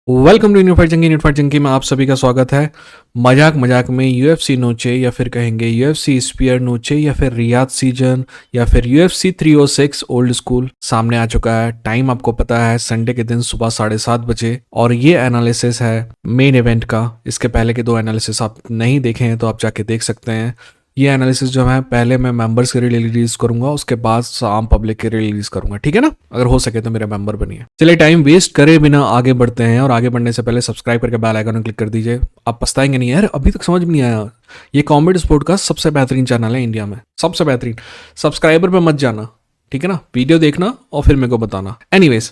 Welcome to unified junkie में आप सभी का स्वागत है। मजाक मजाक में यूएफसी नोचे या फिर कहेंगे यूएफसी स्पीयर नोचे या फिर रियाद सीजन या फिर यूएफसी 306 ओल्ड स्कूल सामने आ चुका है। टाइम आपको पता है, संडे के दिन सुबह 7:30 बजे और ये एनालिसिस है मेन इवेंट का। इसके पहले के दो एनालिसिस आप नहीं देखे हैं तो आप जाके देख सकते हैं। ये एनालिसिस जो है पहले मैं मेंबर्स के लिए रिलीज करूंगा, उसके बाद आम पब्लिक के लिए रिलीज करूंगा, ठीक है ना। अगर हो सके तो मेरे मेंबर बनिए। चलिए टाइम वेस्ट करे बिना आगे बढ़ते हैं, और आगे बढ़ने से पहले सब्सक्राइब करके बेल आइकन क्लिक कर दीजिए। आप पछताएंगे नहीं यार, अभी तक समझ में नहीं आया। ये कॉमेडी स्पोर्ट का सबसे बेहतरीन चैनल है इंडिया में, सबसे बेहतरीन। सब्सक्राइबर पे मत जाना, ठीक है ना, वीडियो देखना और फिर मेरे को बताना। एनीवेज,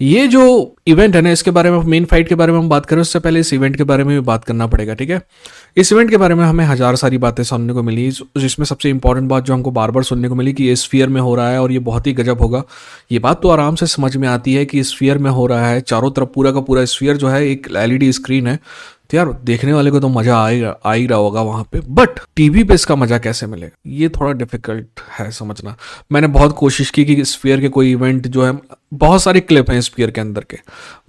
ये जो इवेंट है ना, इसके बारे में, मेन फाइट के बारे में हम बात करें उससे पहले इस इवेंट के बारे में भी बात करना पड़ेगा, ठीक है। इस इवेंट के बारे में हमें हजार सारी बातें सुनने को मिली, जिसमें सबसे इंपॉर्टेंट बात जो हमको बार बार सुनने को मिली कि ये स्फीयर में हो रहा है और ये बहुत ही गजब होगा। ये बात तो आराम से समझ में आती है कि स्फीयर में हो रहा है, चारों तरफ पूरा का पूरा स्फीयर जो है एक एलईडी स्क्रीन है, तो यार देखने वाले को तो मजा आ ही रहा होगा वहां पे। बट टीवी पे इसका मजा कैसे मिलेगा, ये थोड़ा डिफिकल्ट है समझना। मैंने बहुत कोशिश की कि स्फीयर के कोई इवेंट जो है, बहुत सारे क्लिप हैं स्फीयर के अंदर के,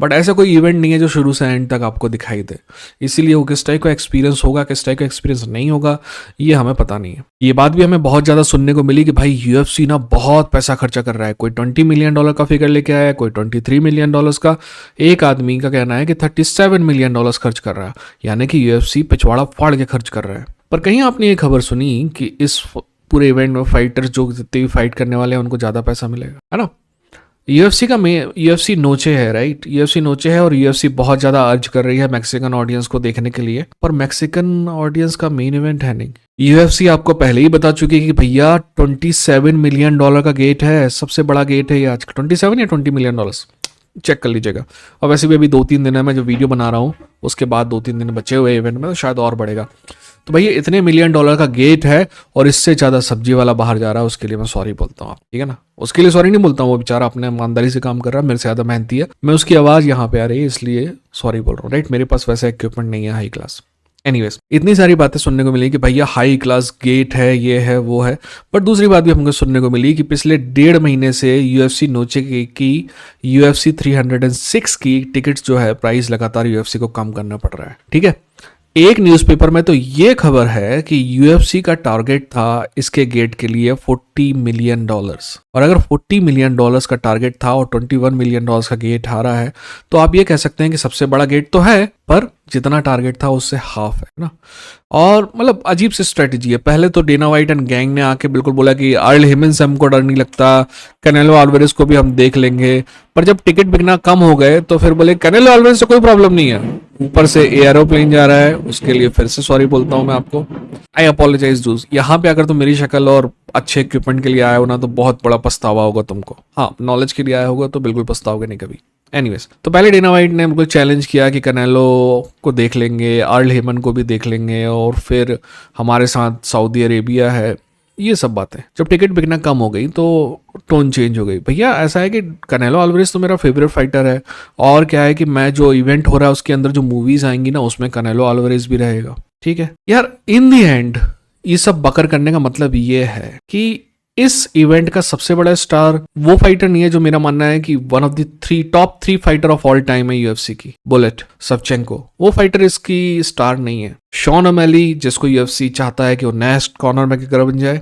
बट ऐसा कोई इवेंट नहीं है जो शुरू से एंड तक आपको दिखाई दे। इसीलिए वो किस टाइप का एक्सपीरियंस होगा, किस टाइप का एक्सपीरियंस नहीं होगा, ये हमें पता नहीं है। ये बात भी हमें बहुत ज्यादा सुनने को मिली कि भाई यूएफसी ना बहुत पैसा खर्चा कर रहा है। कोई $20 मिलियन का फिगर लेके आया है, कोई $23 मिलियन का। एक आदमी का कहना है कि $37 मिलियन खर्च कर रहा है, यानी कि यूएफसी पिछवाड़ा फाड़ के खर्च कर रहा है। पर कहीं आपने ये खबर सुनी कि इस पूरे इवेंट में फाइटर्स जो जितने भी फाइट करने वाले हैं उनको ज्यादा पैसा मिलेगा, है ना। यूएफसी का यूएफसी नोचे है, राइट। यूएफसी नोचे है और यूएफसी बहुत ज्यादा अर्ज कर रही है मैक्सिकन ऑडियंस को देखने के लिए, पर मैक्सिकन ऑडियंस का मेन इवेंट है नहीं। यूएफसी आपको पहले ही बता चुकी है कि भैया $27 मिलियन का गेट है, सबसे बड़ा गेट है ये आज। 27 या $20 मिलियन, चेक कर लीजिएगा। और वैसे भी अभी 2-3 दिन है, मैं जो वीडियो बना रहा हूँ उसके बाद 2-3 दिन बचे हुए इवेंट में, तो शायद और बढ़ेगा। तो भैया इतने $1 मिलियन का गेट है और इससे ज़्यादा सब्जी वाला बाहर जा रहा है, उसके लिए मैं सॉरी बोलता हूँ, ठीक है ना। उसके लिए सॉरी नहीं बोलता हूँ, वो बेचारा अपने ईमानदारी से काम कर रहा है, मेरे से ज़्यादा मेहनती है। मैं उसकी आवाज़ यहाँ पे आ रही है इसलिए सॉरी बोल रहा हूँ, राइट। मेरे पास वैसा इक्विपमेंट नहीं है हाई क्लास। एनीवेज, इतनी सारी बातें सुनने को मिली कि भैया हाई क्लास गेट है, ये है वो है। पर दूसरी बात भी हमको सुनने को मिली कि पिछले 1.5 महीने से यूएफसी नोचे की यूएफसी 306 की टिकट्स जो है प्राइस लगातार यूएफसी को कम करना पड़ रहा है, ठीक है। एक न्यूज़पेपर में तो ये खबर है कि यूएफसी का टारगेट था इसके गेट के लिए $40 मिलियन, और अगर $40 मिलियन का टारगेट था और $21 मिलियन का गेट आ रहा है, तो आप ये कह सकते हैं कि सबसे बड़ा गेट तो है, पर जितना टारगेट था उससे हाफ है ना। और मतलब अजीब सी स्ट्रेटेजी है। पहले तो डेना वाइट एंड गैंग ने आके बिल्कुल बोला कि अर्ल हेमन से हमको डर नहीं लगता, कैनेलो अल्वारेज को भी हम देख लेंगे। पर जब टिकट बिकना कम हो गए तो फिर बोले कैनेलो अल्वारेज से कोई प्रॉब्लम नहीं है, ऊपर से एरोप्लेन जा रहा है, उसके लिए फिर से सॉरी बोलता हूँ मैं आपको। आई अपोलोजाइज दूस। यहाँ पे अगर तुम मेरी शक्ल और अच्छे इक्विपमेंट के लिए आए हो ना, तो बहुत बड़ा पछतावा होगा तुमको। हाँ, नॉलेज के लिए आया होगा तो बिल्कुल पछताओगे नहीं कभी। एनीवेज, तो पहले डेना वाइट ने बिल्कुल चैलेंज किया कि कैनेलो को देख लेंगे, अर्ल हेमन को भी देख लेंगे, और फिर हमारे साथ सऊदी अरेबिया है, ये सब बातें। जब टिकट बिकना कम हो गई तो टोन चेंज हो गई। भैया ऐसा है कि कैनेलो अल्वारेज तो मेरा फेवरेट फाइटर है, और क्या है कि मैं जो इवेंट हो रहा है उसके अंदर जो मूवीज आएंगी ना, उसमें कैनेलो अल्वारेज भी रहेगा, ठीक है यार। इन दी एंड ये सब बकर करने का मतलब ये है कि इस इवेंट का सबसे बड़ा स्टार वो फाइटर नहीं है जो मेरा मानना है कि one of the top 3 fighter of all time है यूएफसी की, बुलेट सवचेंको। वो फाइटर इसकी स्टार नहीं है। शॉन ओमैली, जिसको यूएफसी चाहता है कि वो नेक्स्ट कॉनर मैकग्रेगर बन जाए,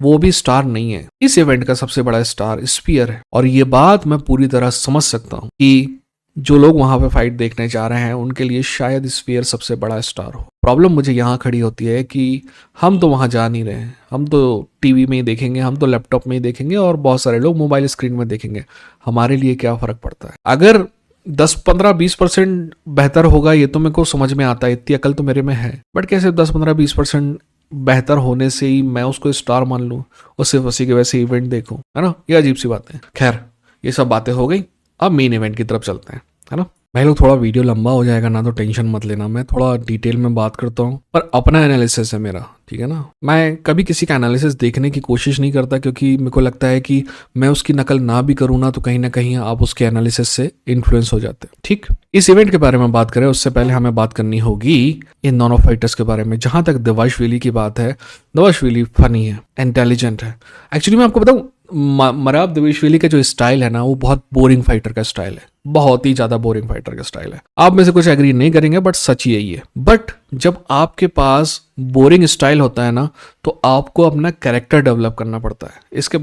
वो भी स्टार नहीं है। इस इवेंट का सबसे बड़ा स्टार स्पीयर है, और ये बात मैं पूरी तरह समझ सकता हूँ कि जो लोग वहां पे फाइट देखने जा रहे हैं उनके लिए शायद स्पीयर सबसे बड़ा स्टार हो। प्रॉब्लम मुझे यहाँ खड़ी होती है कि हम तो वहां जा नहीं रहे हैं, हम तो टीवी में ही देखेंगे, हम तो लैपटॉप में ही देखेंगे, और बहुत सारे लोग मोबाइल स्क्रीन में देखेंगे। हमारे लिए क्या फर्क पड़ता है? अगर 10-15-20% बेहतर होगा ये तो मेरे को समझ में आता है, इतनी अकल तो मेरे में है। बट कैसे 10-15-20% बेहतर होने से ही मैं उसको स्टार मान लूँ और सिर्फ उसी के वैसे इवेंट देखूँ, है ना। ये अजीब सी बात है। खैर, ये सब बातें हो गई, अब मेन इवेंट की तरफ चलते हैं, है ना। भाई लोग, थोड़ा वीडियो लंबा हो जाएगा ना, तो टेंशन मत लेना, मैं थोड़ा डिटेल में बात करता हूँ, पर अपना एनालिसिस है मेरा, ठीक है ना। मैं कभी किसी का एनालिसिस देखने की कोशिश नहीं करता, क्योंकि मेरे को लगता है कि मैं उसकी नकल ना भी करूँ ना, तो कहीं ना कहीं आप उसके एनालिसिस से इन्फ्लुएंस हो जाते हैं, ठीक। इस इवेंट के बारे में बात करें उससे पहले हमें बात करनी होगी इन दोनों फाइटर्स के बारे में। जहां तक दवाशविली की बात है, दवाशविली फनी है, इंटेलिजेंट है। एक्चुअली मैं आपको बताऊं, मराब दवेशवेली का जो स्टाइल है ना, वो बहुत बोरिंग फाइटर का स्टाइल है, बहुत ही ज्यादा बोरिंग फाइटर का स्टाइल है। आप में से कुछ एग्री नहीं करेंगे बट सच यही है। बट जब आपके पास बोरिंग स्टाइल होता है ना, तो आपको अपना कैरेक्टर डेवलप करना पड़ता है। इसके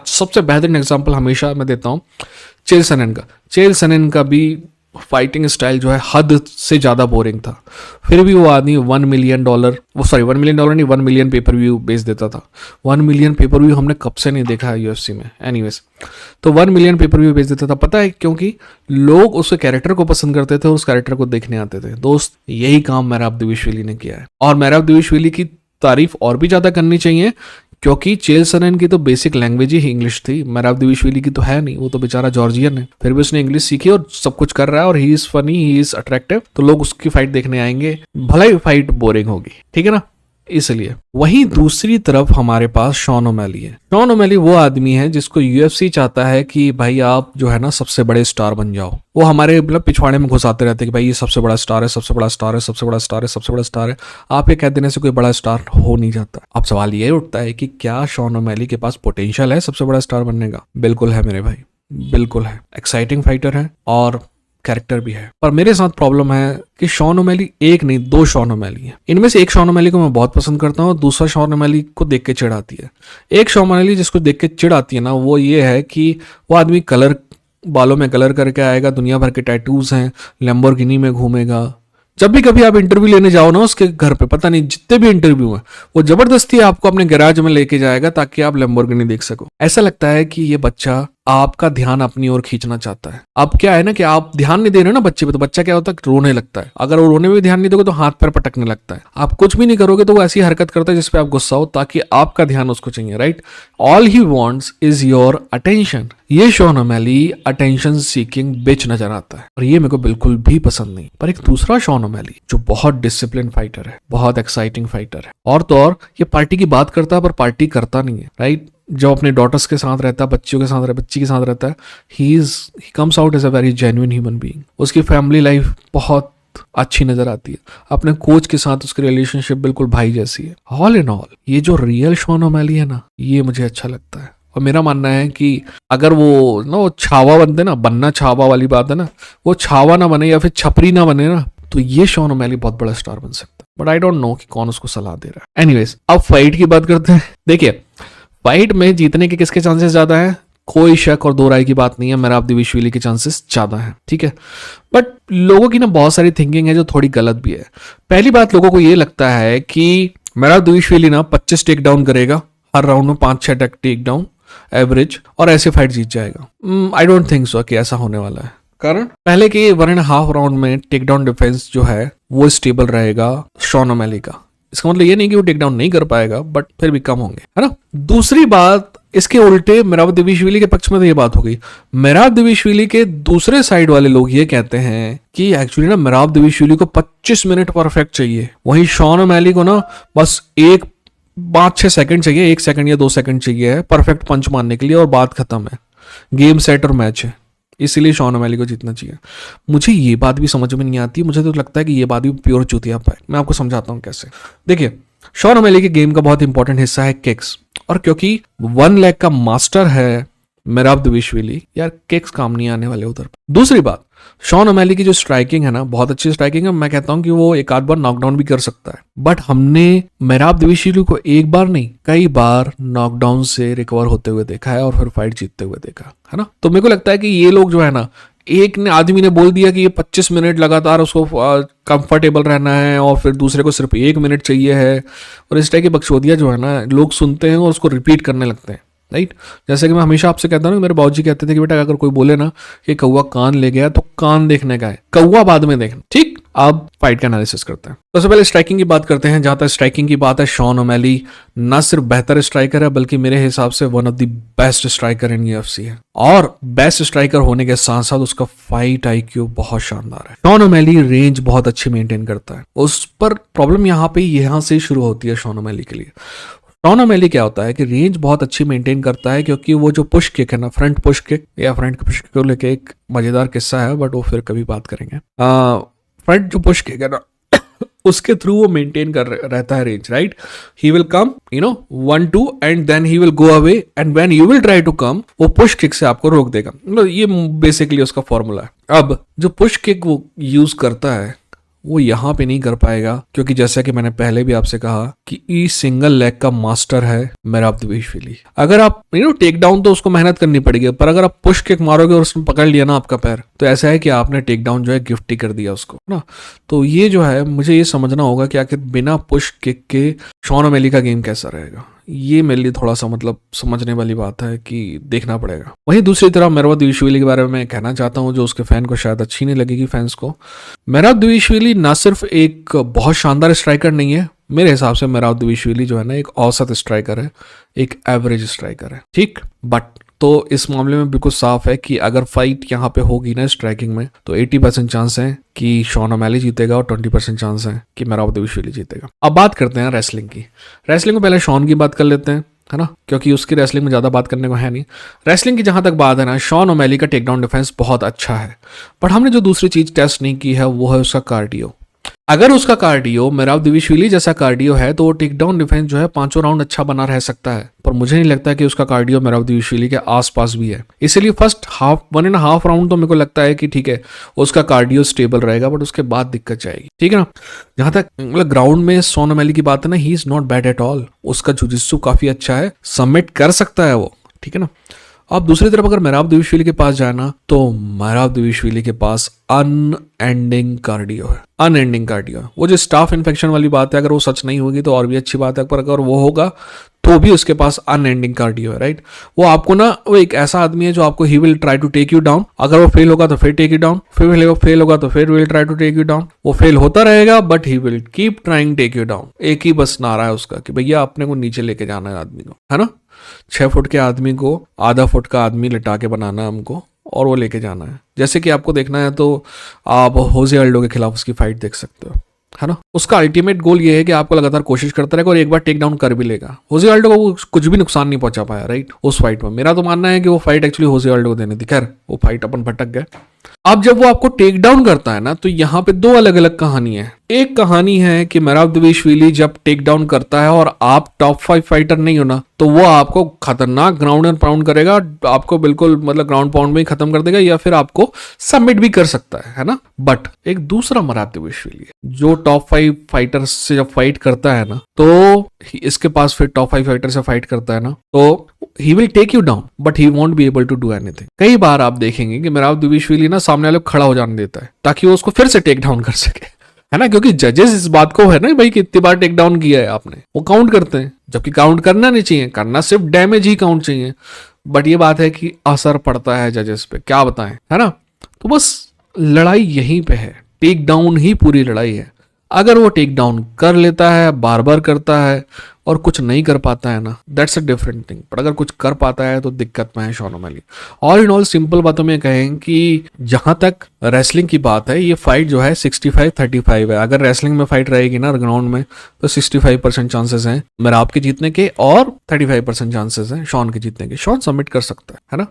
सबसे बेहतरीन एग्जांपल हमेशा मैं देता हूँ चेल सनन का। चेल सनन का भी फाइटिंग स्टाइल जो है हद से ज़्यादा बोरिंग था, फिर भी वो आदमी $1 मिलियन नहीं, 1 मिलियन पेपर व्यू बेच देता था। 1 मिलियन पेपर व्यू हमने कब से नहीं देखा है यूएफसी में। एनीवेज, तो 1 मिलियन पेपर व्यू बेच देता था। पता है क्योंकि लोग उसके कैरेक्टर को पसंद करते थे और उस कैरेक्टर को देखने आते थे। दोस्त, यही काम मैराब दिविशविली ने किया है, और मैराब दिविशविली की तारीफ और भी ज़्यादा करनी चाहिए, क्योंकि चेल सनन की तो बेसिक लैंग्वेज ही इंग्लिश थी। मैराब दिविशविली की तो है नहीं, वो तो बेचारा जॉर्जियन है, फिर भी उसने इंग्लिश सीखी और सब कुछ कर रहा है, और he is funny, he is attractive, तो लोग उसकी फाइट देखने आएंगे, भला ही फाइट बोरिंग होगी, ठीक है ना। इसलिए वहीं दूसरी तरफ हमारे पास शॉन ओमैली है। शॉन ओमैली वो आदमी है जिसको यूएफसी चाहता है कि भाई आप जो है ना सबसे बड़े स्टार बन जाओ। वो हमारे मतलब पिछवाड़े में घुसाते रहते हैं कि भाई ये सबसे बड़ा स्टार है, सबसे बड़ा स्टार है, सबसे बड़ा स्टार है, सबसे बड़ा स्टार है। आप ये कह देने से कोई बड़ा स्टार हो नहीं जाता। अब सवाल ये उठता है कि क्या शॉन ओमैली के पास पोटेंशियल है सबसे बड़ा स्टार बनने का? बिल्कुल है मेरे भाई, बिल्कुल है। एक्साइटिंग फाइटर है और कैरेक्टर भी है। पर मेरे साथ प्रॉब्लम है कि शॉन ओमैली एक नहीं, 2 शॉन ओमैली है। इनमें से एक शॉन ओमैली को मैं बहुत पसंद करता हूँ और दूसरा शॉन ओमैली को देख के चिढ़ आती है। एक शॉन ओमैली जिसको देख के चिढ़ आती है ना, वो ये है कि वो आदमी बालों में कलर करके आएगा, दुनिया भर के टैटूज हैं, लैम्बोर्गिनी में घूमेगा। जब भी कभी आप इंटरव्यू लेने जाओ ना उसके घर पे, पता नहीं जितने भी इंटरव्यू हैं, वो जबरदस्ती आपको अपने गैराज में लेके जाएगा ताकि आप लैम्बोर्गिनी देख सको। ऐसा लगता है कि ये बच्चा आपका ध्यान अपनी ओर खींचना चाहता है। अब क्या है ना कि आप ध्यान नहीं दे रहे हो ना बच्चे पे, तो बच्चा क्या होता है, रोने लगता है। अगर वो रोने में भी ध्यान नहीं दोगे तो हाथ पैर पटकने लगता है। आप कुछ भी नहीं करोगे तो वो ऐसी हरकत करता है जिसपे आप गुस्सा हो, ताकि आपका ध्यान उसको चाहिए, right. All he wants is your attention. ये शॉन ओमैली अटेंशन सीकिंग बिच नजर आता है और ये मेरे को बिल्कुल भी पसंद नहीं। पर एक दूसरा शॉन ओमैली जो बहुत डिसिप्लिन फाइटर है, बहुत एक्साइटिंग फाइटर है, और तो और ये पार्टी की बात करता है पर पार्टी करता नहीं है, राइट। जो अपने डॉटर्स के साथ रहता है, बच्ची के साथ रहता है, he comes out as a very genuine human being. उसकी फैमिली लाइफ बहुत अच्छी नजर आती है। अपने कोच के साथ उसकी रिलेशनशिप बिल्कुल भाई जैसी है। ऑल इन ऑल ये जो रियल शॉन ओमैली है ना, ये मुझे अच्छा लगता है। और मेरा मानना है कि अगर वो छावा बनते ना, बनना छावा वाली बात है ना, वो छावा ना बने या फिर छपरी ना बने ना, तो ये शॉन ओमैली बहुत बड़ा स्टार बन सकता है। बट आई डोंट नो कि कौन उसको सलाह दे रहा है। एनीवेज, अब फाइट की बात करते हैं। देखिए, फाइट में जीतने के किसके चांसेस ज्यादा हैं? कोई शक और दो राय की बात नहीं है, मैराब दिविशविली के चांसेस ज्यादा हैं, ठीक है। बट लोगों की ना बहुत सारी थिंकिंग है जो थोड़ी गलत भी है। पहली बात, लोगों को ये लगता है कि मैराब दिविशविली ना 25 टेक डाउन करेगा, हर राउंड में 5-6 टेक डाउन एवरेज, और ऐसे फाइट जीत जाएगा। आई डोंट थिंक सो कि ऐसा होने वाला है। कारण पहले के 1.5 राउंड में टेक डाउन डिफेंस जो है वो स्टेबल रहेगा शॉन ओमैली का। इसका मतलब ये नहीं कि वो टेक डाउन नहीं कर पाएगा, बट फिर भी कम होंगे, है ना। दूसरी बात, इसके उल्टे मैराब दिविशविली के पक्ष में तो ये बात हो गई। मैराब दिविशविली के दूसरे साइड वाले लोग ये कहते हैं कि एक्चुअली ना मैराब दिविशविली को 25 मिनट परफेक्ट चाहिए, वहीं शॉन ओमैली को ना बस 5-6 सेकंड चाहिए, 1 सेकंड या 2 सेकंड चाहिए परफेक्ट पंच मारने के लिए, और बात खत्म है, गेम सेट और मैच है। इसीलिए शॉन ओमैली को जीतना चाहिए। मुझे ये बात भी समझ में नहीं आती। मुझे तो लगता है कि ये बात भी प्योर चूतियापा है। मैं आपको समझाता हूँ कैसे। देखिए, शॉन ओमैली के गेम का बहुत इंपॉर्टेंट हिस्सा है किक्स, और क्योंकि 1 लेग का मास्टर है मैराब दिविशविली, यार किक्स काम नहीं आने वाले उधर। दूसरी बात, शॉन ओमैली की जो स्ट्राइकिंग है ना, बहुत अच्छी स्ट्राइकिंग है। मैं कहता हूं कि वो एक आध बार नॉकडाउन भी कर सकता है, बट हमने मैराब दिविशविली को एक बार नहीं कई बार नॉकडाउन से रिकवर होते हुए देखा है और फिर फाइट जीतते हुए देखा है ना। तो मेरे को लगता है कि ये लोग जो है ना, एक ने आदमी ने बोल दिया कि ये 25 मिनट लगातार उसको कंफर्टेबल रहना है और फिर दूसरे को सिर्फ 1 मिनट चाहिए है, और इस टाइप की बकचोदियां जो है ना लोग सुनते हैं और उसको रिपीट करने लगते हैं, राइट। जैसे कि मैं हमेशा आपसे कहता हूँ, मेरे बाबूजी कहते थे कि बेटा अगर कोई बोले ना कि कौवा कान ले गया तो कान देखने का है, कौवा बाद में देखना, ठीक। अब फाइट का एनालिसिस करते हैं। सबसे पहले स्ट्राइकिंग की बात करते हैं। जहां तक स्ट्राइकिंग की बात है, शॉन ओमैली न सिर्फ बेहतर स्ट्राइकर है बल्कि मेरे हिसाब से one of the best striker in UFC है, और बेस्ट स्ट्राइकर होने के साथ साथ उसका फाइट आईक्यू बहुत शानदार है। शॉन ओमैली रेंज बहुत अच्छी मेंटेन करता है। उस पर प्रॉब्लम यहाँ से शुरू होती है शॉन ओमैली के लिए। शॉन ओमैली क्या होता है कि रेंज बहुत अच्छी मेंटेन करता है, क्योंकि वो जो पुश किक है ना, फ्रंट पुश किक या फ्रंट पुश किक को लेके एक मजेदार किस्सा है, बट वो फिर कभी बात करेंगे। फ्रंट जो पुश किक है ना उसके थ्रू वो मेंटेन कर रहता है range, right. He will come 1-2 and then he will go away, and when you will try to come, वो पुश किक से आपको रोक देगा। मतलब ये बेसिकली उसका फॉर्मूला है। अब जो पुश किक वो यूज करता है वो यहाँ पे नहीं कर पाएगा, क्योंकि जैसा कि मैंने पहले भी आपसे कहा कि ई सिंगल लेग का मास्टर है मेराबदविशविली। अगर आप टेक डाउन तो उसको मेहनत करनी पड़ेगी, पर अगर आप पुश किक मारोगे और उसने पकड़ लिया ना आपका पैर, तो ऐसा है कि आपने टेक डाउन जो है गिफ्ट ही कर दिया उसको ना। तो ये जो है मुझे ये समझना होगा कि आखिर बिना पुश किक के शॉन ओमेली का गेम कैसा रहेगा। ये मेरे लिए थोड़ा सा मतलब समझने वाली बात है कि देखना पड़ेगा। वहीं दूसरी तरफ मेराबदविशविली के बारे में मैं कहना चाहता हूँ, जो उसके फैन को शायद अच्छी नहीं लगेगी फैंस को। मेराबदविशविली ना सिर्फ एक बहुत शानदार स्ट्राइकर नहीं है, मेरे हिसाब से मेराबदविशविली जो है ना एक औसत स्ट्राइकर है, एक एवरेज स्ट्राइकर है, ठीक। बट तो इस मामले में बिल्कुल साफ है कि अगर फाइट यहाँ पे होगी ना स्ट्राइकिंग में, तो 80% चांस है कि शॉन ओमेली जीतेगा और 20% चांस है कि मेराबदविशविली जीतेगा। अब बात करते हैं रेसलिंग की। रेसलिंग को पहले शॉन की बात कर लेते हैं, है ना, क्योंकि उसकी रेसलिंग में ज़्यादा बात करने को है नहीं। रेसलिंग की जहाँ तक बात है ना, शॉन ओमेली का टेकडाउन डिफेंस बहुत अच्छा है, बट हमने जो दूसरी चीज़ टेस्ट नहीं की है वो है उसका कार्डियो। अगर उसका कार्डियो मेराबदविशविली जैसा कार्डियो है तो वो टेकडाउन डिफेंस जो है 5 राउंड अच्छा बना रह सकता है, पर मुझे नहीं लगता कि उसका कार्डियो मेराबदविशविली के आसपास भी है। इसीलिए फर्स्ट 1.5 राउंड तो मेरे को लगता है कि ठीक है उसका कार्डियो स्टेबल रहेगा, बट उसके बाद दिक्कत जाएगी, ठीक है ना। जहां तक मतलब ग्राउंड में शॉन ओमेली की बात है ना, he is not bad at all. उसका जुजित्सु काफी अच्छा है, सबमिट कर सकता है वो, ठीक है ना। अब दूसरी तरफ अगर मेराबदविशविली के पास जाए ना, तो मेराबदविशविली के पास अनएंडिंग कार्डियो है, अनएंडिंग कार्डियो। वो जो स्टाफ इन्फेक्शन वाली बात है, अगर वो सच नहीं होगी तो और भी अच्छी बात है, पर अगर वो होगा तो भी उसके पास अनएंडिंग कार्डियो है, राइट। वो आपको ना, वो एक ऐसा आदमी है जो आपको he will try to take you down, अगर वो फेल होगा तो फिर टेक यू डाउन, फिर फेल होगा तो फिर will try to take you down. वो फेल होता रहेगा but he will keep trying take you down. एक ही बस नारा है उसका कि भैया अपने को नीचे लेके जाना है आदमी को, है ना। 6 फुट के आदमी को आधा फुट का आदमी लिटा के बनाना है हमको, और वो लेके जाना है। जैसे कि आपको देखना है तो आप होजे अल्डो के खिलाफ उसकी फाइट देख सकते हो, है ना। उसका अल्टीमेट गोल ये है कि आपको लगातार कोशिश करता रहेगा और एक बार टेक डाउन कर भी लेगा। होजे अल्डो को वो कुछ भी नुकसान नहीं पहुंचा पाया, राइट, उस फाइट में। मेरा तो मानना है कि वो फाइट एक्चुअली होजे अल्डो को देनी थी, खैर वो फाइट अपन भटक गए। अब जब वो आपको टेक डाउन करता है ना, तो यहाँ पे 2 अलग अलग कहानी है। एक कहानी है कि मेराबदविशविली जब टेक डाउन करता है और आप टॉप 5 फाइटर नहीं हो ना, तो वो आपको खतरनाक ग्राउंड एंड पाउंड करेगा, आपको बिल्कुल मतलब ग्राउंड पाउंड में ही खत्म कर देगा, या फिर आपको सबमिट भी कर सकता है ना। बट एक दूसरा मेराबदविशविली जो टॉप 5 फाइटर से जब फाइट करता है ना, तो इसके पास फिर टॉप 5 फाइटर से फाइट करता है ना, तो he will take you down but he won't be able to do anything. कई बार आप देखेंगे कि मेराबदविशविली ना सामने वाले को खड़ा हो जाने देता है ताकि वो उसको फिर से टेक डाउन कर सके, है ना, क्योंकि जजेस इस बात को है ना भाई कि इतनी बार टेक डाउन किया है आपने, वो काउंट करते हैं, जबकि काउंट करना नहीं चाहिए, करना सिर्फ डैमेज ही काउंट चाहिए। बट ये बात है कि असर पड़ता है जजेस पे, क्या बताएं, है ना। तो बस लड़ाई यहीं पे है, टेक डाउन ही पूरी लड़ाई है। अगर वो टेक डाउन कर लेता है, बार बार करता है और कुछ नहीं कर पाता है ना, दैट्स अ डिफरेंट थिंग। पर अगर कुछ कर पाता है तो दिक्कत में है Shawn O'Malley. All in all simple बातों में कहें कि जहां तक रेसलिंग की बात है, ये फाइट जो है 65-35 है। अगर रेसलिंग में फाइट रहेगी ना ग्राउंड में, तो 65% चांसेस हैं मेराब के जीतने के और 35% चांसेस हैं शॉन के जीतने के। शॉन सबमिट कर सकता है ना।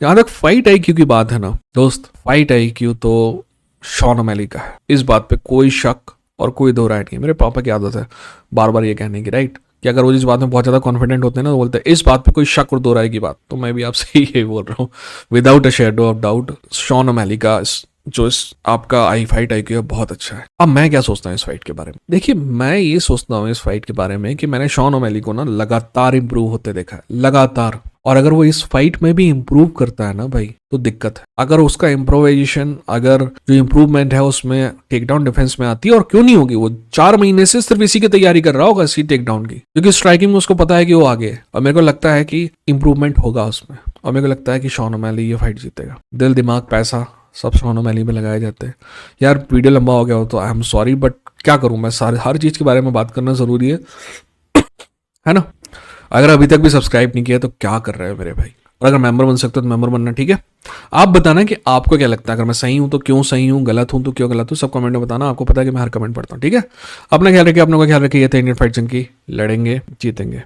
जहां तक फाइट आईक्यू की बात है ना दोस्त, फाइट आईक्यू तो शॉन ओमेली का है, इस बात पे कोई शक और कोई दो राय नहीं है। मेरे पापा की आदत है बार बार ये कहने की, राइट, कि अगर वो जिस बात में बहुत ज्यादा कॉन्फिडेंट होते हैं ना, तो बोलते हैं इस बात पे कोई शक और दो राय की बात। तो मैं भी आपसे यही बोल रहा हूँ without a shadow of doubt, Shawn O'Malley का जो इस आपका फाइट आईक्यू है बहुत अच्छा है। अब मैं क्या सोचता हूँ इस फाइट के बारे में, देखिए मैं ये सोचता हूँ इस फाइट के बारे में कि मैंने शॉन ओमेली को ना लगातार इंप्रूव होते देखा है, लगातार। और अगर वो इस फाइट में भी इंप्रूव करता है ना भाई, तो दिक्कत है। अगर उसका इम्प्रोवाइजेशन, अगर जो इंप्रूवमेंट है उसमें टेकडाउन डिफेंस में आती है, और क्यों नहीं होगी, वो 4 महीने से सिर्फ इसी की तैयारी कर रहा होगा, इसी टेकडाउन की, क्योंकि स्ट्राइकिंग में उसको पता है कि वो आगे है। और मेरे को लगता है कि इंप्रूवमेंट होगा उसमें, और मेरे को लगता है कि शॉन ओमेली ये फाइट जीतेगा। दिल दिमाग पैसा सब शॉन ओमेली में लगाए जाते हैं। यार वीडियो लंबा हो गया हो तो आई एम सॉरी, बट क्या करूं मैं, हर चीज के बारे में बात करना जरूरी है ना। अगर अभी तक भी सब्सक्राइब नहीं किया तो क्या कर रहे हो मेरे भाई, और अगर मेंबर बन सकते हो तो मेंबर बनना, ठीक है। आप बताना कि आपको क्या लगता है, अगर मैं सही हूं तो क्यों सही हूं, गलत हूं तो क्यों गलत हूं, सब कमेंट में बताना। आपको पता है कि मैं हर कमेंट पढ़ता हूं, ठीक है। अपना ख्याल रखिए, अपनों का ख्याल रखिए। ये था इंडियन फाइट जंकी, लड़ेंगे जीतेंगे।